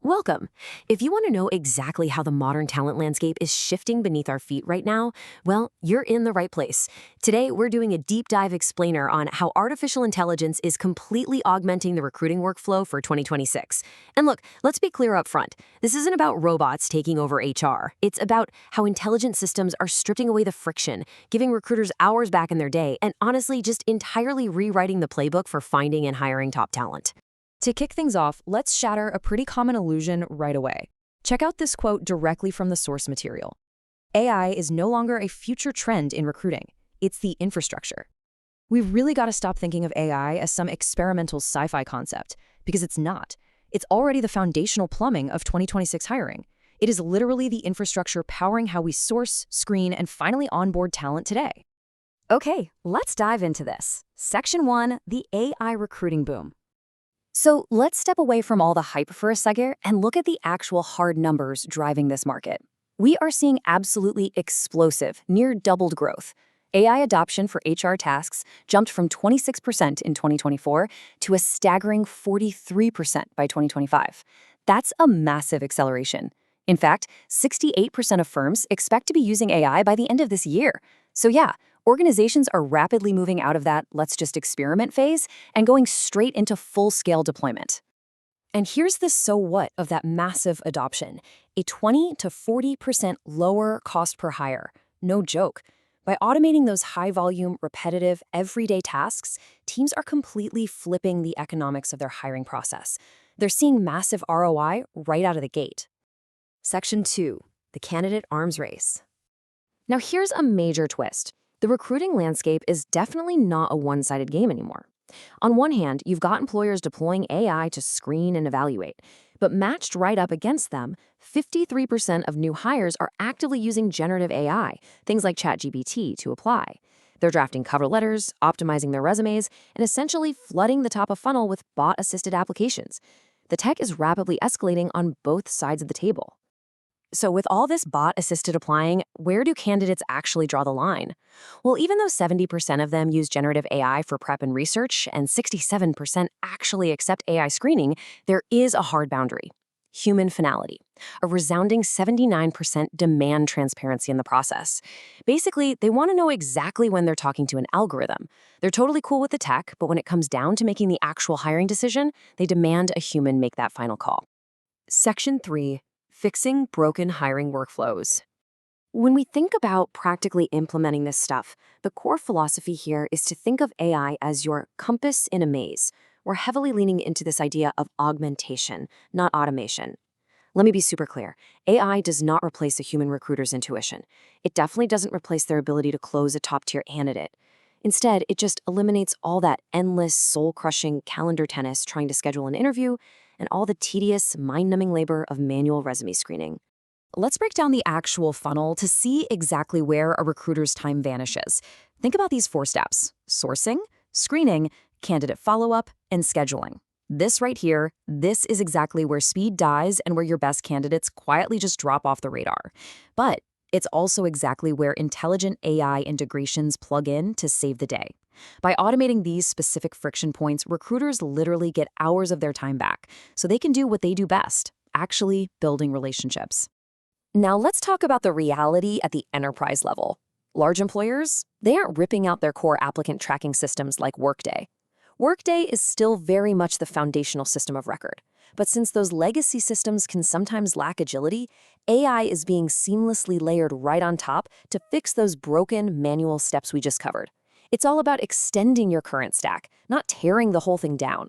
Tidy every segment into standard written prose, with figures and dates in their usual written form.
Welcome. If you want to know exactly how the modern talent landscape is shifting beneath our feet right now, well, you're in the right place. Today, we're doing a deep dive explainer on how artificial intelligence is completely augmenting the recruiting workflow for 2026. And look, let's be clear up front. This isn't about robots taking over HR. It's about how intelligent systems are stripping away the friction, giving recruiters hours back in their day, and honestly, just entirely rewriting the playbook for finding and hiring top talent. To kick things off, let's shatter a pretty common illusion right away. Check out this quote directly from the source material. AI is no longer a future trend in recruiting. It's the infrastructure. We've really got to stop thinking of AI as some experimental sci-fi concept, because it's not. It's already the foundational plumbing of 2026 hiring. It is literally the infrastructure powering how we source, screen, and finally onboard talent today. Okay, let's dive into this. Section 1, the AI recruiting boom. So let's step away from all the hype for a second and look at the actual hard numbers driving this market. We are seeing absolutely explosive, near doubled growth. AI adoption for HR tasks jumped from 26% in 2024 to a staggering 43% by 2025. That's a massive acceleration. In fact, 68% of firms expect to be using AI by the end of this year. So yeah, organizations are rapidly moving out of that let's just experiment phase and going straight into full-scale deployment. And here's the so what of that massive adoption: a 20 to 40% lower cost per hire. No joke. By automating those high-volume, repetitive, everyday tasks, teams are completely flipping the economics of their hiring process. They're seeing massive ROI right out of the gate. Section 2, the candidate arms race. Now here's a major twist. The recruiting landscape is definitely not a one-sided game anymore. On one hand, you've got employers deploying AI to screen and evaluate, but matched right up against them, 53% of new hires are actively using generative AI, things like ChatGPT, to apply. They're drafting cover letters, optimizing their resumes, and essentially flooding the top of funnel with bot-assisted applications. The tech is rapidly escalating on both sides of the table. So with all this bot-assisted applying, where do candidates actually draw the line? Well, even though 70% of them use generative AI for prep and research, and 67% actually accept AI screening, there is a hard boundary: human finality. A resounding 79% demand transparency in the process. Basically, they want to know exactly when they're talking to an algorithm. They're totally cool with the tech, but when it comes down to making the actual hiring decision, they demand a human make that final call. Section 3. Fixing broken hiring workflows. When we think about practically implementing this stuff, the core philosophy here is to think of AI as your compass in a maze. We're heavily leaning into this idea of augmentation, not automation. Let me be super clear. AI does not replace a human recruiter's intuition. It definitely doesn't replace their ability to close a top-tier candidate. Instead, it just eliminates all that endless, soul-crushing calendar tennis trying to schedule an interview and all the tedious, mind-numbing labor of manual resume screening. Let's break down the actual funnel to see exactly where a recruiter's time vanishes. Think about these 4 steps: sourcing, screening, candidate follow-up, and scheduling. This right here, this is exactly where speed dies and where your best candidates quietly just drop off the radar. But it's also exactly where intelligent AI integrations plug in to save the day. By automating these specific friction points, recruiters literally get hours of their time back, so they can do what they do best: actually building relationships. Now let's talk about the reality at the enterprise level. Large employers, they aren't ripping out their core applicant tracking systems like Workday. Workday is still very much the foundational system of record. But since those legacy systems can sometimes lack agility, AI is being seamlessly layered right on top to fix those broken manual steps we just covered. It's all about extending your current stack, not tearing the whole thing down.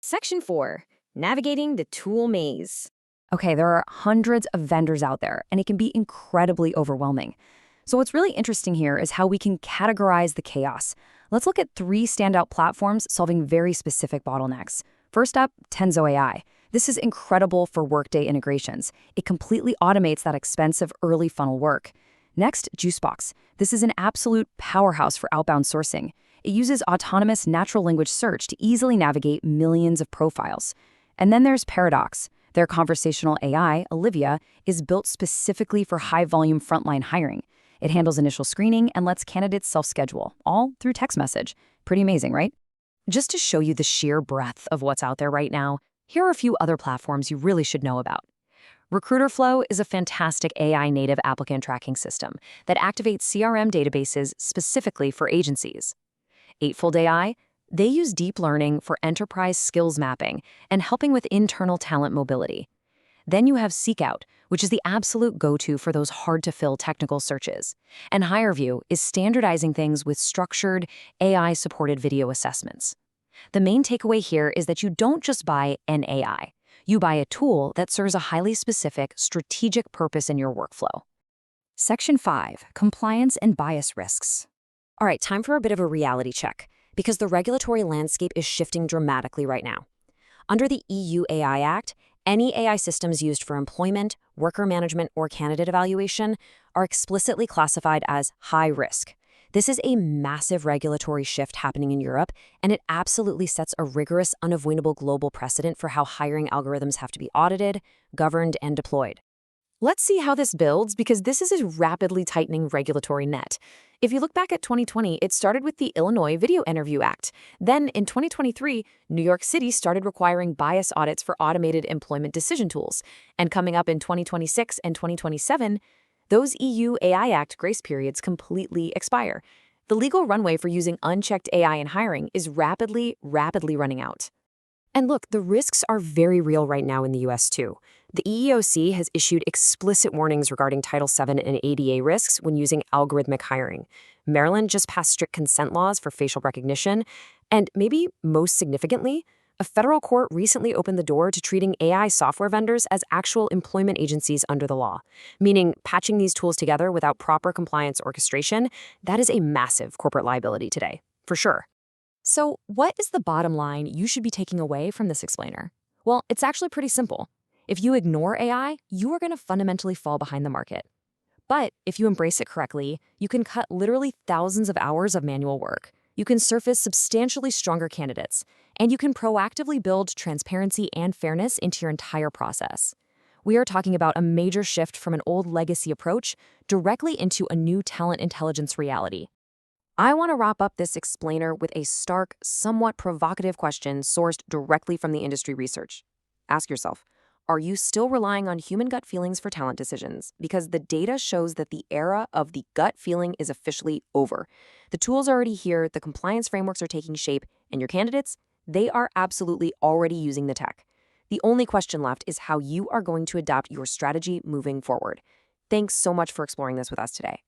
Section 4, navigating the tool maze. Okay, there are hundreds of vendors out there, and it can be incredibly overwhelming. So what's really interesting here is how we can categorize the chaos. Let's look at 3 standout platforms solving very specific bottlenecks. First up, Tenzo AI. This is incredible for Workday integrations. It completely automates that expensive early funnel work. Next, Juicebox. This is an absolute powerhouse for outbound sourcing. It uses autonomous natural language search to easily navigate millions of profiles. And then there's Paradox. Their conversational AI, Olivia, is built specifically for high-volume frontline hiring. It handles initial screening and lets candidates self-schedule, all through text message. Pretty amazing, right? Just to show you the sheer breadth of what's out there right now, Here are a few other platforms you really should know about. Recruiter is a fantastic AI-native applicant tracking system that activates CRM databases specifically for agencies. Eightfold AI, they use deep learning for enterprise skills mapping and helping with internal talent mobility. Then you have Seekout, which is the absolute go-to for those hard-to-fill technical searches. And HireVue is standardizing things with structured, AI-supported video assessments. The main takeaway here is that you don't just buy an AI. You buy a tool that serves a highly specific, strategic purpose in your workflow. Section 5. Compliance and bias risks. All right, time for a bit of a reality check, because the regulatory landscape is shifting dramatically right now. Under the EU AI Act, any AI systems used for employment, worker management, or candidate evaluation are explicitly classified as high risk. This is a massive regulatory shift happening in Europe, and it absolutely sets a rigorous, unavoidable global precedent for how hiring algorithms have to be audited, governed, and deployed. Let's see how this builds, because this is a rapidly tightening regulatory net. If you look back at 2020, it started with the Illinois Video Interview Act. Then, in 2023, New York City started requiring bias audits for automated employment decision tools. And coming up in 2026 and 2027, those EU AI Act grace periods completely expire. The legal runway for using unchecked AI in hiring is rapidly running out. And look, the risks are very real right now in the US too. The EEOC has issued explicit warnings regarding Title VII and ADA risks when using algorithmic hiring. Maryland just passed strict consent laws for facial recognition. And maybe most significantly, a federal court recently opened the door to treating AI software vendors as actual employment agencies under the law, meaning patching these tools together without proper compliance orchestration. That is a massive corporate liability today, for sure. So what is the bottom line you should be taking away from this explainer? Well, it's actually pretty simple. If you ignore AI, you are going to fundamentally fall behind the market. But if you embrace it correctly, you can cut literally thousands of hours of manual work. You can surface substantially stronger candidates, and you can proactively build transparency and fairness into your entire process. We are talking about a major shift from an old legacy approach directly into a new talent intelligence reality. I want to wrap up this explainer with a stark, somewhat provocative question sourced directly from the industry research. Ask yourself, are you still relying on human gut feelings for talent decisions? Because the data shows that the era of the gut feeling is officially over. The tools are already here, the compliance frameworks are taking shape, and your candidates, they are absolutely already using the tech. The only question left is how you are going to adapt your strategy moving forward. Thanks so much for exploring this with us today.